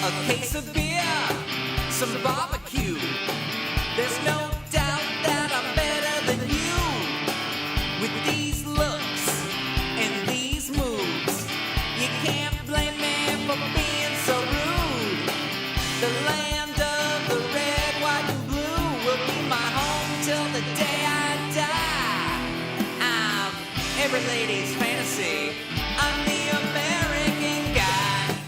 a case of beer, some barbecue. There's no doubt that I'm better than you. With these looks and these moves, you can't blame me for being so rude. The land of the red, white, and blue will be my home till the day I die. I'm every lady's fantasy. I'm the American guy.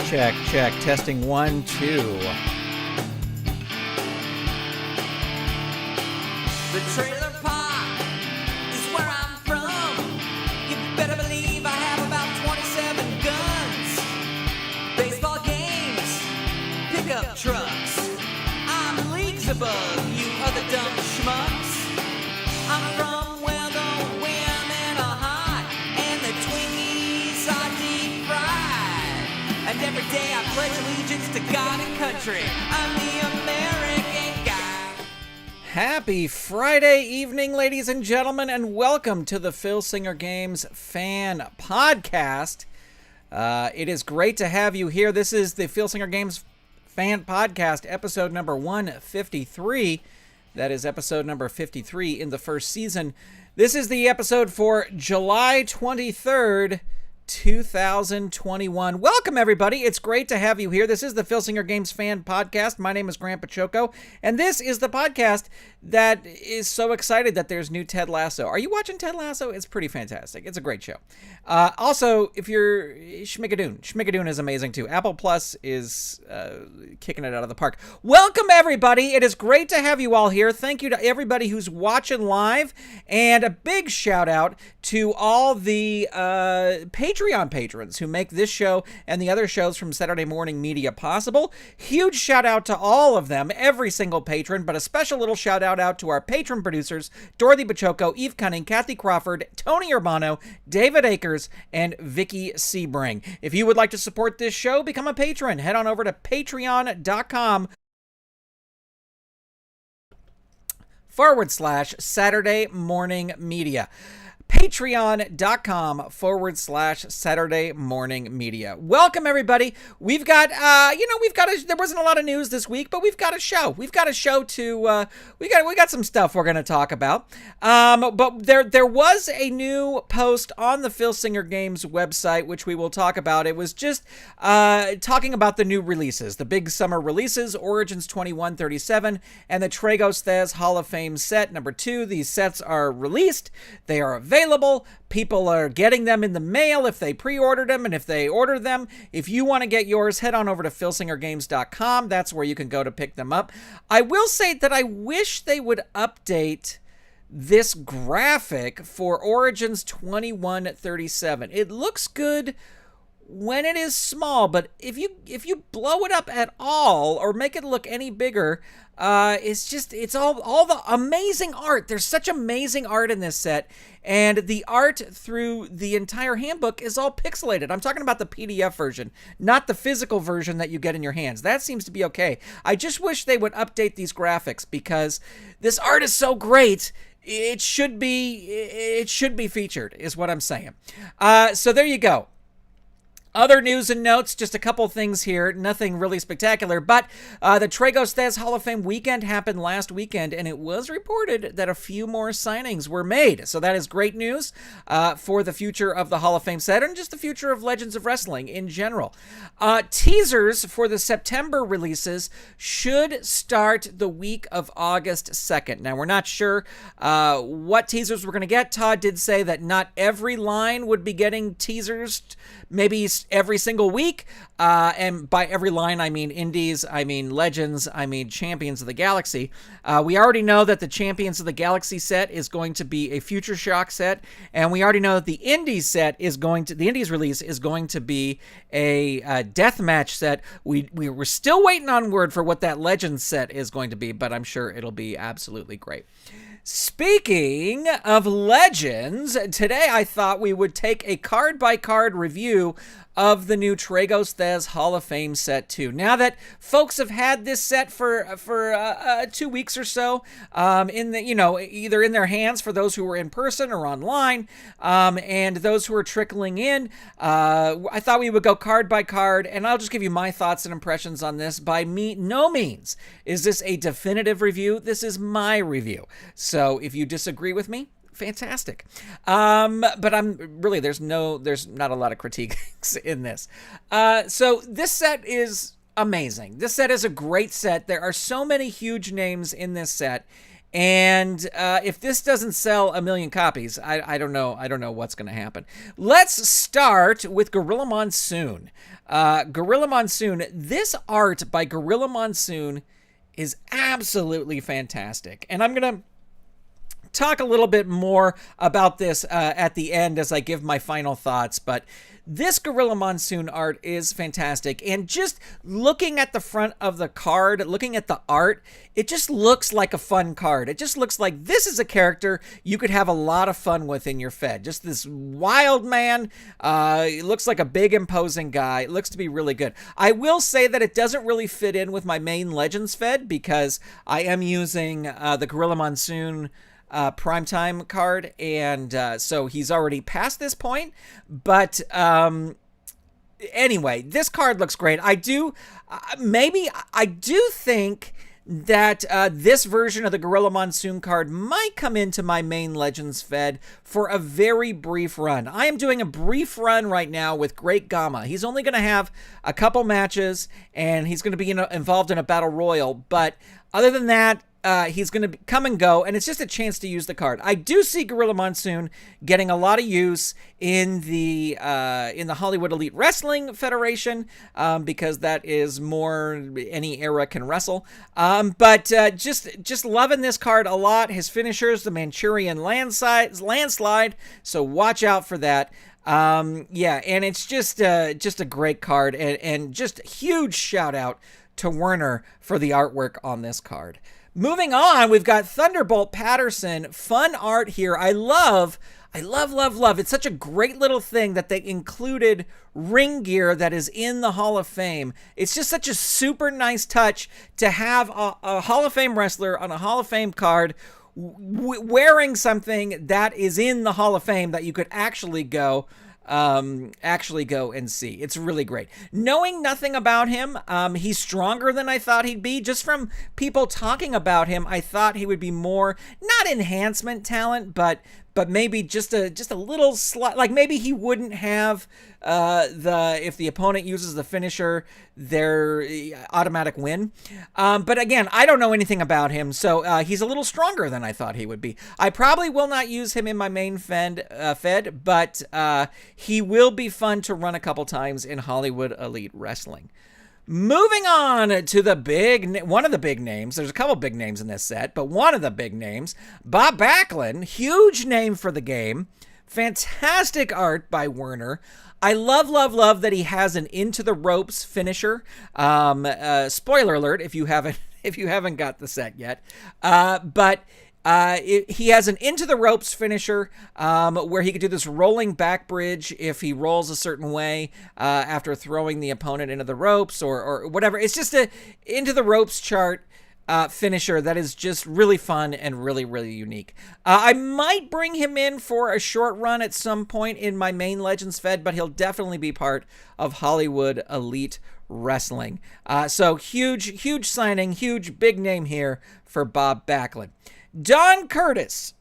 Check. Testing 1, 2. The trailer park is where I'm from. You better believe I have about 27 guns. Baseball games, pickup trucks. I'm leagues above you other dumb schmucks. I'm from where the women are hot and the Twinkies are deep fried. And every day I pledge allegiance to God and country. I'm the American guy. Happy Friday evening, ladies and gentlemen, and welcome to the Filsinger Games Fan Podcast. It is great to have you here. This is the Filsinger Games Fan Podcast, episode number 153. That is episode number 53 in the first season. This is the episode for July 23rd, 2021. Welcome, everybody. It's great to have you here. This is the Filsinger Games Fan Podcast. My name is Grandpa Choco, and this is the podcast that is so excited that there's new Ted Lasso. Are you watching Ted Lasso? It's pretty fantastic. It's a great show. Also, if you're Schmigadoon is amazing too. Apple Plus is kicking it out of the park. Welcome, everybody. It is great to have you all here. Thank you to everybody who's watching live, and a big shout out to all the Patreon patrons who make this show and the other shows from Saturday Morning Media possible. Huge shout out to all of them, every single patron, but a special little shout out to our patron producers, Dorothy Bachoco, Eve Cunning, Kathy Crawford, Tony Urbano, David Akers, and Vicky Sebring. If you would like to support this show, become a patron. Head on over to patreon.com/Saturday Morning Media. Patreon.com/Saturday Morning Media. Welcome, everybody. We've got, there wasn't a lot of news this week, but we've got a show. We've got a show to, we got some stuff we're going to talk about. But there was a new post on the Filsinger Games website, which we will talk about. It was just, talking about the new releases, the big summer releases, Origins 2137 and the Tragos Thesz Hall of Fame set number 2. These sets are released. They are available. People are getting them in the mail if they pre-ordered them and if they order them. If you want to get yours, head on over to filsingergames.com. That's where you can go to pick them up. I will say that I wish they would update this graphic for Origins 2137. It looks good when it is small, but if you blow it up at all or make it look any bigger, it's all the amazing art. There's such amazing art in this set, and the art through the entire handbook is all pixelated. I'm talking about the PDF version, not the physical version that you get in your hands. That seems to be okay. I just wish they would update these graphics because this art is so great. It should be featured, is what I'm saying. So there you go. Other news and notes, just a couple things here, nothing really spectacular, but the Tragos Thesz Hall of Fame weekend happened last weekend, and it was reported that a few more signings were made. So that is great news for the future of the Hall of Fame set and just the future of Legends of Wrestling in general. Teasers for the September releases should start the week of August 2nd. Now, we're not sure what teasers we're going to get. Todd did say that not every line would be getting teasers, maybe every single week, and by every line I mean indies, I mean legends, I mean champions of the galaxy. We already know that the Champions of the Galaxy set is going to be a Future Shock set, and we already know that the indies release is going to be a deathmatch set. We're still waiting on word for what that Legends set is going to be, but I'm sure it'll be absolutely great. Speaking of Legends, today I thought we would take a card-by-card review of the new Tragos Thesz Hall of Fame set 2. Now that folks have had this set for 2 weeks or so, in the either in their hands for those who were in person or online, and those who are trickling in, I thought we would go card by card, and I'll just give you my thoughts and impressions on this. By no means is this a definitive review. This is my review. So if you disagree with me, fantastic. But I'm really, there's not a lot of critiques in this. So this set is amazing. This set is a great set. There are so many huge names in this set. And if this doesn't sell 1 million copies, I don't know what's going to happen. Let's start with Gorilla Monsoon. Gorilla Monsoon. This art by Gorilla Monsoon is absolutely fantastic. And I'm going to talk a little bit more about this at the end as I give my final thoughts, but this Gorilla Monsoon art is fantastic. And just looking at the front of the card, looking at the art, it just looks like a fun card. It just looks like this is a character you could have a lot of fun with in your Fed. Just this wild man. It looks like a big, imposing guy. It looks to be really good. I will say that it doesn't really fit in with my main Legends Fed because I am using the Gorilla Monsoon primetime card, and so he's already past this point, but anyway, this card looks great. I do think that this version of the Gorilla Monsoon card might come into my main Legends Fed for a very brief run. I am doing a brief run right now with Great Gamma. He's only going to have a couple matches, and he's going to be involved in a battle royal, but other than that, he's going to come and go, and it's just a chance to use the card. I do see Gorilla Monsoon getting a lot of use in the Hollywood Elite Wrestling Federation, because that is more any era can wrestle. But just loving this card a lot. His finishers, the Manchurian landslide, so watch out for that. Yeah, and it's just a great card, and just huge shout out to Werner for the artwork on this card. Moving on, we've got Thunderbolt PATTERSON. Fun art here. I love. It's such a great little thing that they included ring gear that is in the Hall of Fame. It's just such a super nice touch to have a Hall of Fame wrestler on a Hall of Fame card wearing something that is in the Hall of Fame that you could actually go and see. It's really great. Knowing nothing about him, he's stronger than I thought he'd be. Just from people talking about him, I thought he would be more, not enhancement talent, but maybe just a little slight, like maybe he wouldn't have if the opponent uses the finisher, their automatic win. But again, I don't know anything about him, so he's a little stronger than I thought he would be. I probably will not use him in my main Fed, but he will be fun to run a couple times in Hollywood Elite Wrestling. Moving on to one of the big names. There's a couple big names in this set, but one of the big names, Bob Backlund, huge name for the game. Fantastic art by Werner. I love that he has an into the ropes finisher. Spoiler alert if you haven't got the set yet. But he has an into the ropes finisher where he could do this rolling back bridge if he rolls a certain way after throwing the opponent into the ropes or whatever. It's just a into the ropes chart finisher that is just really fun and really, really unique. I might bring him in for a short run at some point in my main Legends Fed, but he'll definitely be part of Hollywood Elite Wrestling. So huge signing, huge big name here for Bob Backlund. Don Curtis.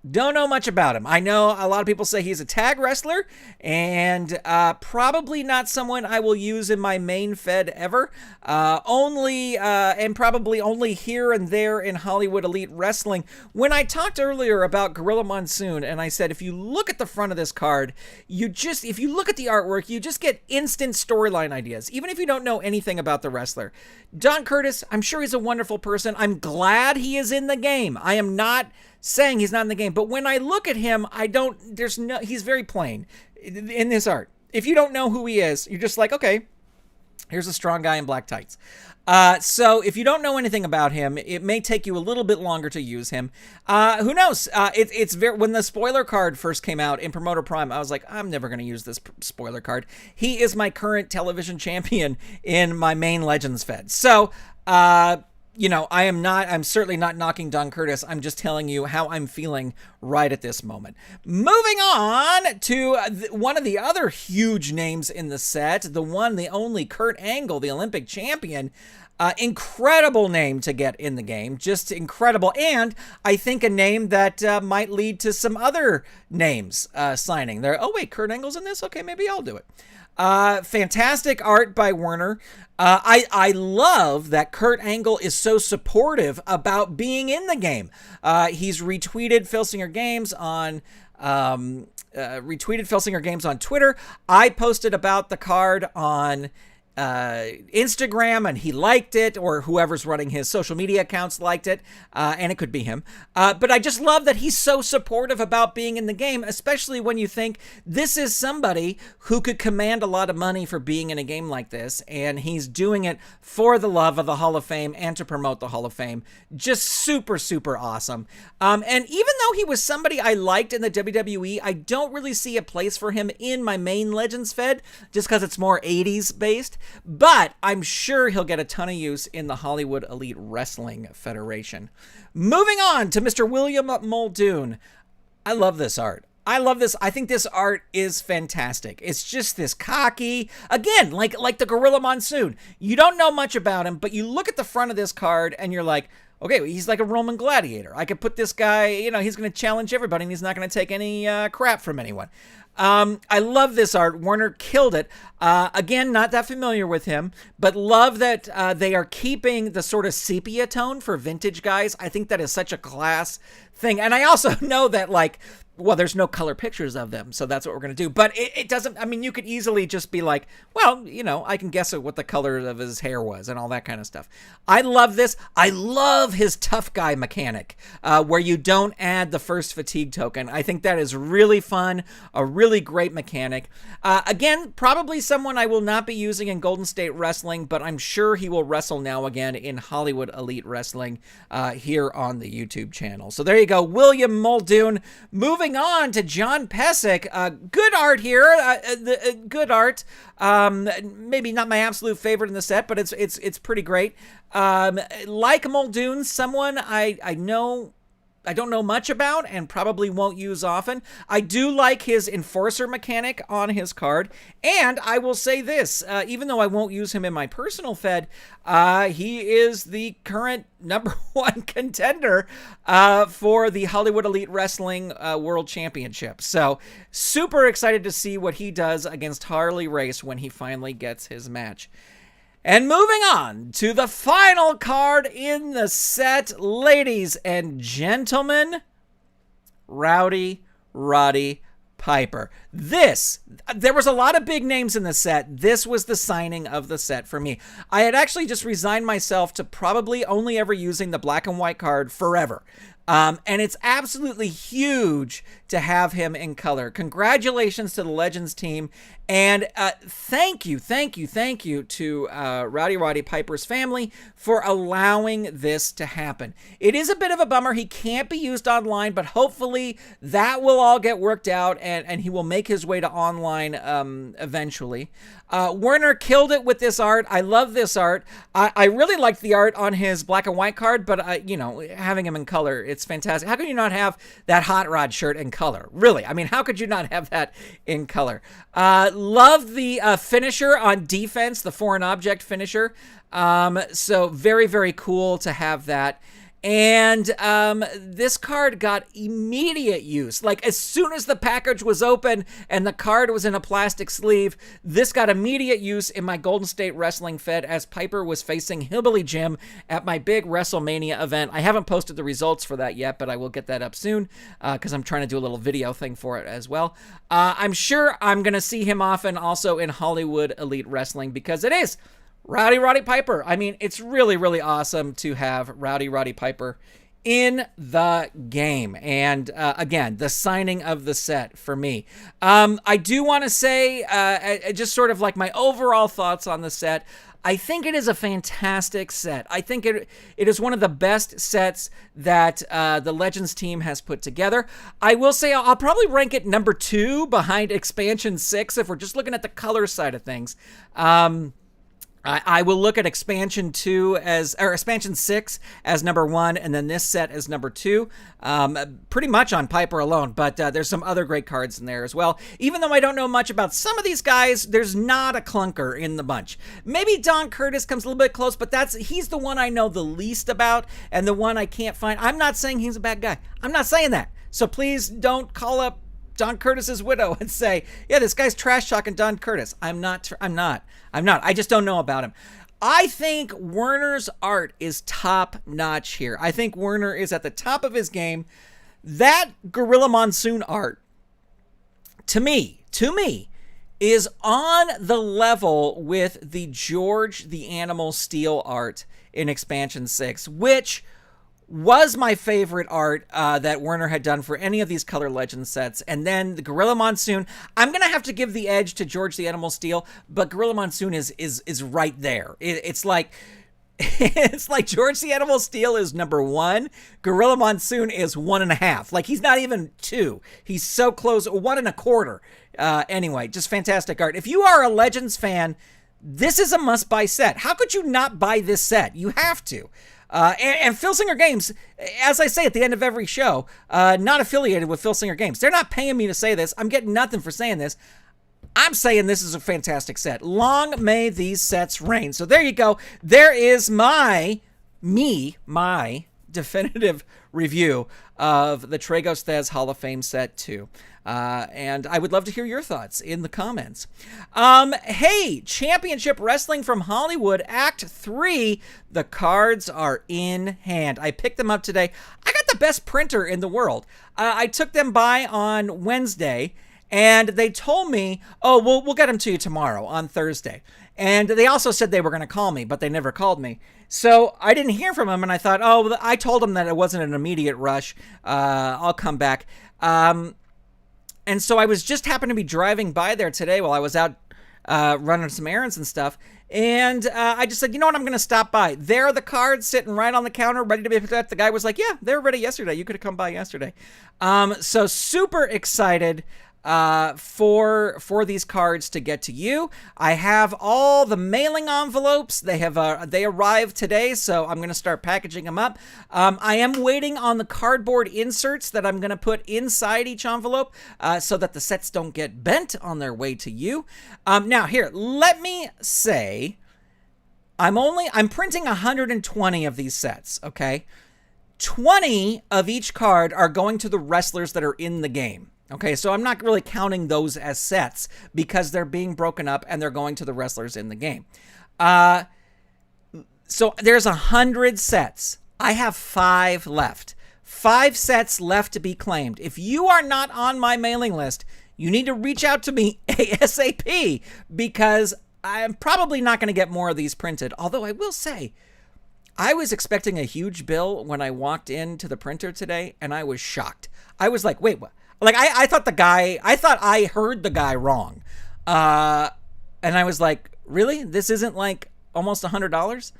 Don't know much about him. I know a lot of people say he's a tag wrestler, and probably not someone I will use in my main Fed ever. And probably only here and there in Hollywood Elite Wrestling. When I talked earlier about Gorilla Monsoon, and I said if you look at the front of this card, if you look at the artwork, you just get instant storyline ideas, even if you don't know anything about the wrestler. Don Curtis, I'm sure he's a wonderful person. I'm glad he is in the game. I am not saying he's not in the game, but when I look at him, he's very plain in this art. If you don't know who he is, you're just like, okay, Here's a strong guy in black tights. So if you don't know anything about him, it may take you a little bit longer to use him. Who knows? It's very, when the spoiler card first came out in Promoter Prime, I was like, I'm never going to use this spoiler card. He is my current television champion in my main Legends Fed. So, I'm certainly not knocking Don Curtis. I'm just telling you how I'm feeling right at this moment. Moving on to one of the other huge names in the set, the one, the only Kurt Angle, the Olympic champion. Incredible name to get in the game, just incredible. And I think a name that might lead to some other names signing there. Oh wait, Kurt Angle's in this? Okay, maybe I'll do it. Fantastic art by Werner. I love that Kurt Angle is so supportive about being in the game. He's retweeted Filsinger Games on Twitter. I posted about the card on Instagram, and he liked it, or whoever's running his social media accounts liked it, and it could be him. But I just love that he's so supportive about being in the game, especially when you think this is somebody who could command a lot of money for being in a game like this, and he's doing it for the love of the Hall of Fame and to promote the Hall of Fame. Just super, super awesome. And even though he was somebody I liked in the WWE, I don't really see a place for him in my main Legends Fed, just because it's more 80s based. But I'm sure he'll get a ton of use in the Hollywood Elite Wrestling Federation. Moving on to Mr. William Muldoon. I love this art. I love this. I think this art is fantastic. It's just this cocky, again, like the Gorilla Monsoon. You don't know much about him, but you look at the front of this card and you're like, okay, he's like a Roman gladiator. I could put this guy, he's going to challenge everybody and he's not going to take any crap from anyone. I love this art. Werner killed it. Again, not that familiar with him, but love that they are keeping the sort of sepia tone for vintage guys. I think that is such a class thing. And I also know that, there's no color pictures of them, so that's what we're going to do. But it doesn't, you could easily just be like, I can guess what the color of his hair was and all that kind of stuff. I love this. I love his tough guy mechanic, where you don't add the first fatigue token. I think that is really fun, a really great mechanic. Again, probably someone I will not be using in Golden State Wrestling, but I'm sure he will wrestle now again in Hollywood Elite Wrestling here on the YouTube channel. So there you go, William Muldoon. Moving on to John PESEK. Good art here. Good art. Maybe not my absolute favorite in the set, but it's pretty great. Like Muldoon, someone I don't know much about and probably won't use often. I do like his Enforcer mechanic on his card. And I will say this, even though I won't use him in my personal Fed, he is the current #1 contender for the Hollywood Elite Wrestling World Championship. So super excited to see what he does against Harley Race when he finally gets his match. And moving on to the final card in the set, ladies and gentlemen, Roddy Piper. There was a lot of big names in the set. This was the signing of the set for me. I had actually just resigned myself to probably only ever using the black and white card forever. And it's absolutely huge to have him in color. Congratulations to the Legends team. And thank you to Roddy Piper's family for allowing this to happen. It is a bit of a bummer. He can't be used online, but hopefully that will all get worked out and he will make his way to online eventually. Werner killed it with this art. I love this art. I really liked the art on his black and white card, but having him in color, it's fantastic. How can you not have that Hot Rod shirt in color? Really? How could you not have that in color? Love the finisher on defense, the foreign object finisher. So very, very cool to have that. And this card got immediate use. As soon as the package was open and the card was in a plastic sleeve, this got immediate use in my Golden State Wrestling Fed as Piper was facing Hillbilly Jim at my big WrestleMania event. I haven't posted the results for that yet, but I will get that up soon because I'm trying to do a little video thing for it as well. I'm sure I'm going to see him often also in Hollywood Elite Wrestling because it is Roddy Piper. It's really, really awesome to have Roddy Piper in the game. And again, the signing of the set for me. I do want to say just sort of like my overall thoughts on the set. I think it is a fantastic set. I think it is one of the best sets that the Legends team has put together. I will say I'll probably rank it number 2 behind Expansion 6 if we're just looking at the color side of things. I will look at Expansion 6 as number 1, and then this set as number 2, pretty much on Piper alone, but there's some other great cards in there as well. Even though I don't know much about some of these guys, there's not a clunker in the bunch. Maybe Don Curtis comes a little bit close, but he's the one I know the least about, and the one I can't find. I'm not saying he's a bad guy. I'm not saying that. So please don't call up Don Curtis's widow and say, yeah, this guy's trash talking Don Curtis. I'm not. I just don't know about him. I think Werner's art is top notch here. I think Werner is at the top of his game. That Gorilla Monsoon art, to me, is on the level with the George the Animal Steel art in Expansion 6, which was my favorite art that Werner had done for any of these Color Legends sets. And then the Gorilla Monsoon, I'm going to have to give the edge to George the Animal Steel, but Gorilla Monsoon is right there. It's like George the Animal Steel is number 1. Gorilla Monsoon is 1.5. Like, he's not even 2. He's so close, 1.25. Anyway, just fantastic art. If you are a Legends fan, this is a must-buy set. How could you not buy this set? You have to. And Filsinger Games, as I say at the end of every show, not affiliated with Filsinger Games. They're not paying me to say this. I'm getting nothing for saying this. I'm saying this is a fantastic set. Long may these sets reign. So there you go. There is my definitive review of the Tragos Thesz Hall of Fame Set 2. And I would love to hear your thoughts in the comments. Hey, Championship Wrestling from Hollywood, Act 3. The cards are in hand. I picked them up today. I got the best printer in the world. I took them by on Wednesday, and they told me, oh, we'll get them to you tomorrow on Thursday. And they also said they were going to call me, but they never called me. So I didn't hear from them, and I thought, oh, I told them that it wasn't an immediate rush. I'll come back. And so I was just happened to be driving by there today while I was out running some errands and stuff. And I just said, you know what, I'm going to stop by. There are the cards sitting right on the counter, ready to be picked up. The guy was like, yeah, they were ready yesterday. You could have come by yesterday. So super excited for these cards to get to you. I have all the mailing envelopes. They arrived today, so I'm going to start packaging them up. I am waiting on the cardboard inserts that I'm going to put inside each envelope so that the sets don't get bent on their way to you. Now here, let me say, I'm printing 120 of these sets, okay? 20 of each card are going to the wrestlers that are in the game. Okay, so I'm not really counting those as sets because they're being broken up and they're going to the wrestlers in the game. So there's 100 sets. I have 5 left. 5 sets left to be claimed. If you are not on my mailing list, you need to reach out to me ASAP because I'm probably not going to get more of these printed. Although I will say, I was expecting a huge bill when I walked into the printer today and I was shocked. I was like, wait, what? Like, I thought I heard the guy wrong. And I was like, really? This isn't like almost $100?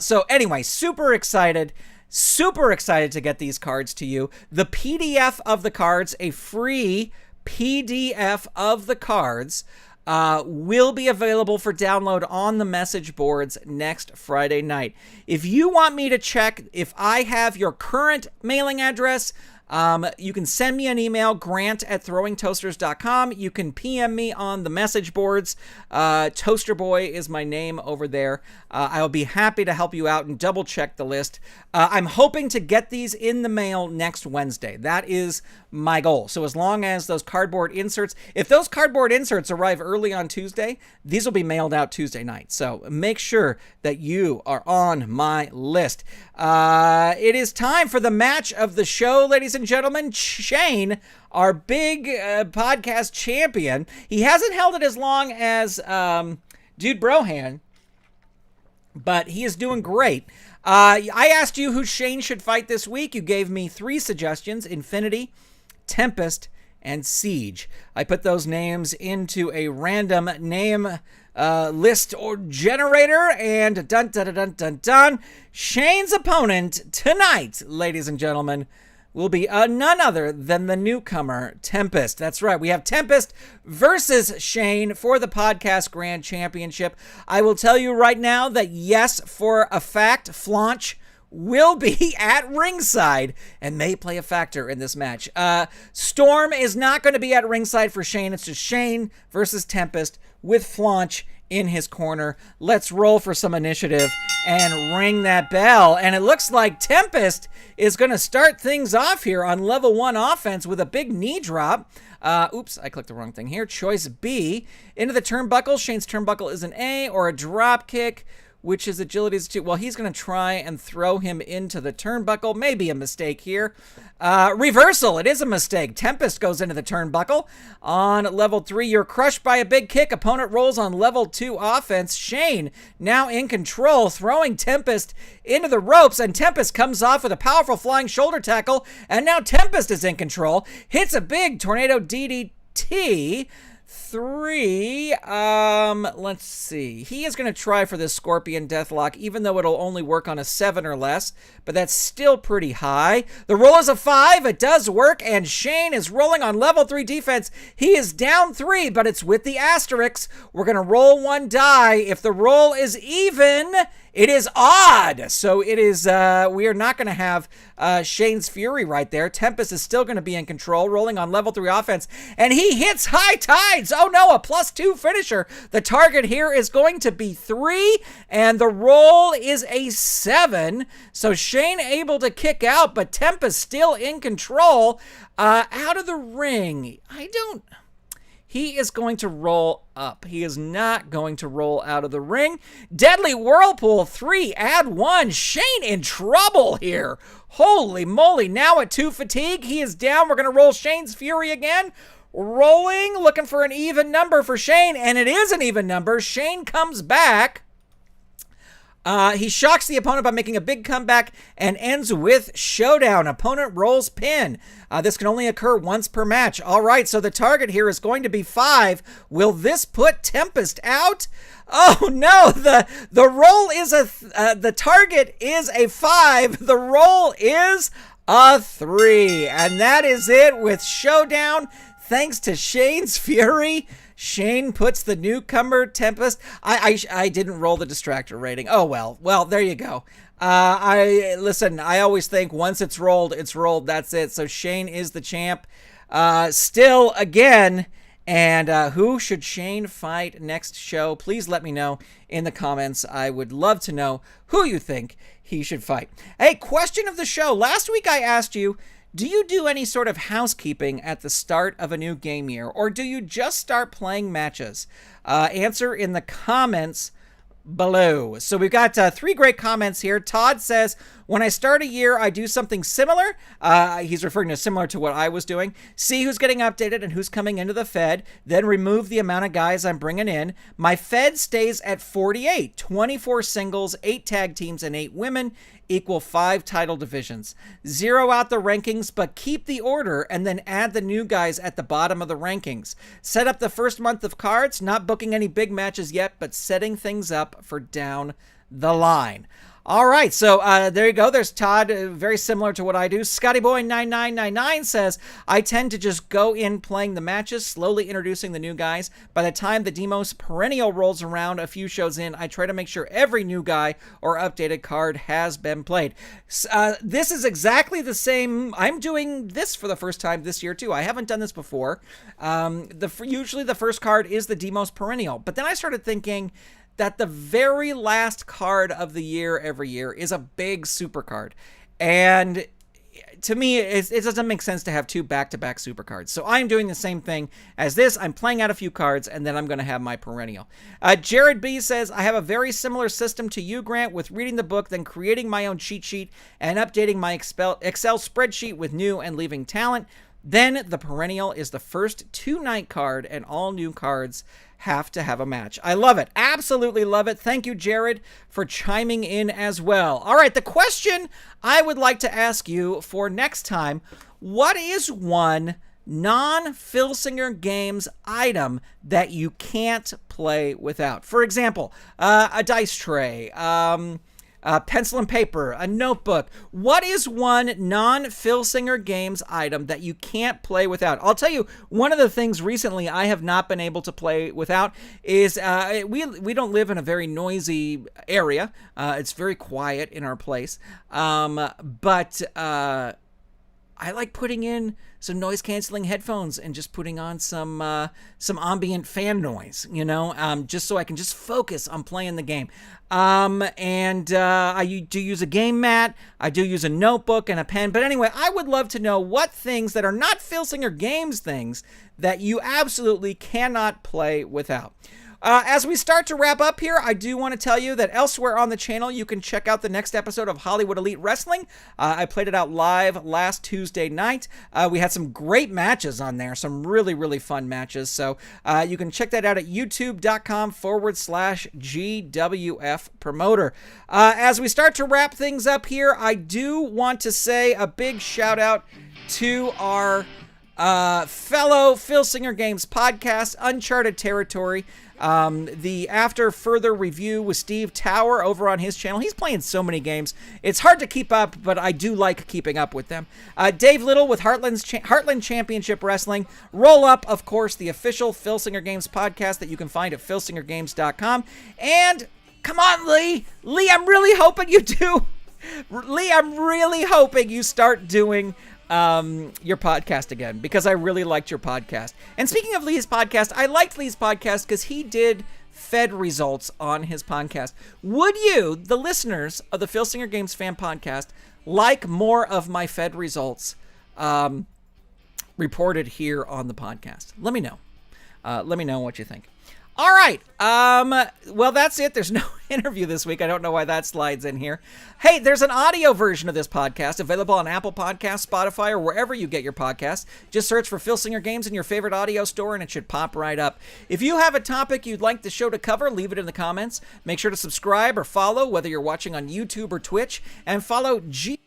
So anyway, super excited to get these cards to you. The PDF of the cards, a free PDF of the cards, will be available for download on the message boards next Friday night. If you want me to check if I have your current mailing address, you can send me an email, grant@throwingtoasters.com. You can PM me on the message boards. Toaster Boy is my name over there. I'll be happy to help you out and double check the list. I'm hoping to get these in the mail next Wednesday. That is my goal. So as long as those cardboard inserts, if those cardboard inserts arrive early on Tuesday, these will be mailed out Tuesday night. So make sure that you are on my list. It is time for the match of the show, ladies and gentlemen. Shayne, our big podcast champion. He hasn't held it as long as Dude Brohan, but he is doing great. I asked you who Shayne should fight this week. You gave me 3 suggestions: Infinity, Tempest, and Siege. I put those names into a random name list or generator, and dun dun dun dun dun dun. Shayne's opponent tonight, ladies and gentlemen, will be none other than the newcomer, Tempest. That's right. We have Tempest versus Shayne for the Podcast Grand Championship. I will tell you right now that yes, for a fact, Flaunch will be at ringside and may play a factor in this match. Storm is not going to be at ringside for Shayne. It's just Shayne versus Tempest with Flaunch in his corner. Let's roll for some initiative and ring that bell. And it looks like Tempest is going to start things off here on level 1 offense with a big knee drop. Oops, I clicked the wrong thing here. Choice B. Into the turnbuckle. Shayne's turnbuckle is an A, or a drop kick, which is agility is 2. Well, he's going to try and throw him into the turnbuckle. Maybe a mistake here. Reversal. It is a mistake. Tempest goes into the turnbuckle. On level 3, you're crushed by a big kick. Opponent rolls on level 2 offense. Shayne now in control, throwing Tempest into the ropes, and Tempest comes off with a powerful flying shoulder tackle, and now Tempest is in control. Hits a big tornado DDT. 3, let's see. He is going to try for this Scorpion Deathlock, even though it'll only work on a 7 or less, but that's still pretty high. The roll is a 5. It does work, and Shayne is rolling on level 3 defense. He is down 3, but it's with the asterisks. We're going to roll 1 die. If the roll is even, it is odd. So it is, we are not going to have Shayne's Fury right there. Tempest is still going to be in control, rolling on level 3 offense, and he hits High Tides. Oh no, a +2 finisher. The target here is going to be 3, and the roll is a 7. So Shayne able to kick out, but Tempest still in control. Out of the ring. He is going to roll up. He is not going to roll out of the ring. Deadly Whirlpool 3, add 1. Shayne in trouble here. Holy moly. Now at 2 fatigue. He is down. We're going to roll Shayne's Fury again. Rolling, looking for an even number for Shayne, and it is an even number. Shayne comes back. He shocks the opponent by making a big comeback and ends with showdown. Opponent rolls pin. This can only occur once per match. All right, so the target here is going to be 5. Will this put Tempest out? Oh no, the roll is the target is a 5. The roll is a 3, and that is it with showdown. Thanks to Shayne's Fury, Shayne puts the newcomer Tempest. I didn't roll the distractor rating. Oh well, there you go. I always think once it's rolled, that's it. So Shayne is the champ. Still again. And who should Shayne fight next show? Please let me know in the comments. I would love to know who you think he should fight. Hey, question of the show. Last week I asked you, do you do any sort of housekeeping at the start of a new game year, or do you just start playing matches? Answer in the comments below. So we've got 3 great comments here. Todd says, when I start a year, I do something similar. He's referring to similar to what I was doing. See who's getting updated and who's coming into the Fed, then remove the amount of guys I'm bringing in. My Fed stays at 48, 24 singles, 8 tag teams, and 8 women equal 5 title divisions. Zero out the rankings, but keep the order and then add the new guys at the bottom of the rankings. Set up the first month of cards, not booking any big matches yet, but setting things up for down the line. All right, so there you go. There's Todd, very similar to what I do. ScottyBoy9999 says, I tend to just go in playing the matches, slowly introducing the new guys. By the time the Demos Perennial rolls around a few shows in, I try to make sure every new guy or updated card has been played. This is exactly the same. I'm doing this for the first time this year, too. I haven't done this before. Usually the first card is the Demos Perennial, but then I started thinking that the very last card of the year every year is a big super card. And to me, it doesn't make sense to have 2 back-to-back super cards. So I'm doing the same thing as this. I'm playing out a few cards, and then I'm going to have my perennial. Jared B says, I have a very similar system to you, Grant, with reading the book, then creating my own cheat sheet and updating my Excel spreadsheet with new and leaving talent. Then the perennial is the first 2-night card, and all new cards have to have a match. I love it. Absolutely love it. Thank you, Jared, for chiming in as well. All right, the question I would like to ask you for next time, what is one non-Filsinger Games item that you can't play without? For example, a dice tray, pencil and paper, a notebook. What is one non-Filsinger Games item that you can't play without? I'll tell you, one of the things recently I have not been able to play without is we don't live in a very noisy area. It's very quiet in our place. But I like putting in some noise canceling headphones and just putting on some ambient fan noise, just so I can just focus on playing the game. I do use a game mat. I do use a notebook and a pen. But anyway, I would love to know what things that are not Filsinger Games things that you absolutely cannot play without. As we start to wrap up here, I do want to tell you that elsewhere on the channel, you can check out the next episode of Hollywood Elite Wrestling. I played it out live last Tuesday night. We had some great matches on there, some really, really fun matches. So you can check that out at youtube.com/GWF Promoter. As we start to wrap things up here, I do want to say a big shout out to our fellow Filsinger Games podcast, Uncharted Territory. The After Further Review with Steve Tower over on his channel. He's playing so many games. It's hard to keep up, but I do like keeping up with them. Dave Little with Heartland Championship Wrestling. Roll Up, of course, the official Filsinger Games podcast that you can find at filsingergames.com. And come on, Lee. Lee, I'm really hoping you do. Lee, I'm really hoping you start doing your podcast again, because I really liked your podcast. And speaking of Lee's podcast, I liked Lee's podcast because he did Fed results on his podcast. Would you, the listeners of the Filsinger Games Fan Podcast, like more of my Fed results reported here on the podcast? Let me know. Let me know what you think. All right. Well, that's it. There's no interview this week. I don't know why that slides in here. Hey, there's an audio version of this podcast available on Apple Podcasts, Spotify, or wherever you get your podcasts. Just search for Filsinger Games in your favorite audio store, and it should pop right up. If you have a topic you'd like the show to cover, leave it in the comments. Make sure to subscribe or follow, whether you're watching on YouTube or Twitch, and follow GWF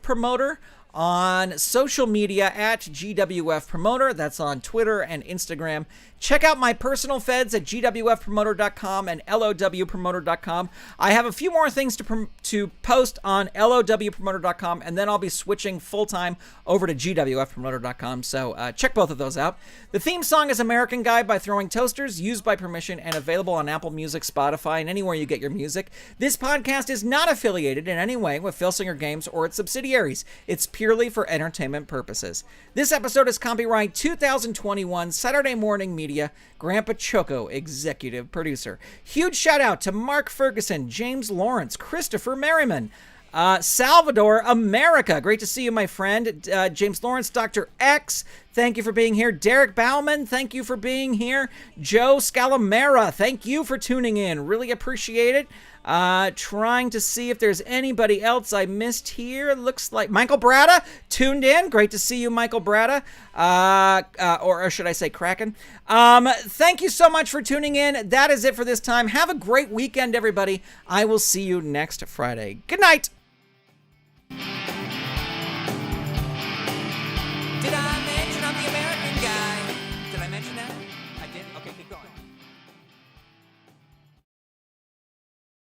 Promoter on social media at GWF Promoter. That's on Twitter and Instagram. Check out my personal feds at gwfpromoter.com and lowpromoter.com. I have a few more things to post on lowpromoter.com, and then I'll be switching full-time over to gwfpromoter.com, so check both of those out. The theme song is American Guy by Throwing Toasters, used by permission and available on Apple Music, Spotify, and anywhere you get your music. This podcast is not affiliated in any way with Filsinger Games or its subsidiaries. It's purely for entertainment purposes. This episode is copyright 2021 Saturday Morning Media. Grandpa Choco, executive producer. Huge shout out to Mark Ferguson, James Lawrence, Christopher Merriman, Salvador America. Great to see you, my friend. James Lawrence, Dr. X, thank you for being here. Derek Bauman, thank you for being here. Joe Scalamera, thank you for tuning in. Really appreciate it. Trying to see if there's anybody else I missed here. Looks like Michael Bratta tuned in. Great to see you, Michael Bratta. Or should I say Kraken. Thank you so much for tuning in. That is it for this time. Have a great weekend, everybody. I will see you next Friday. Good night.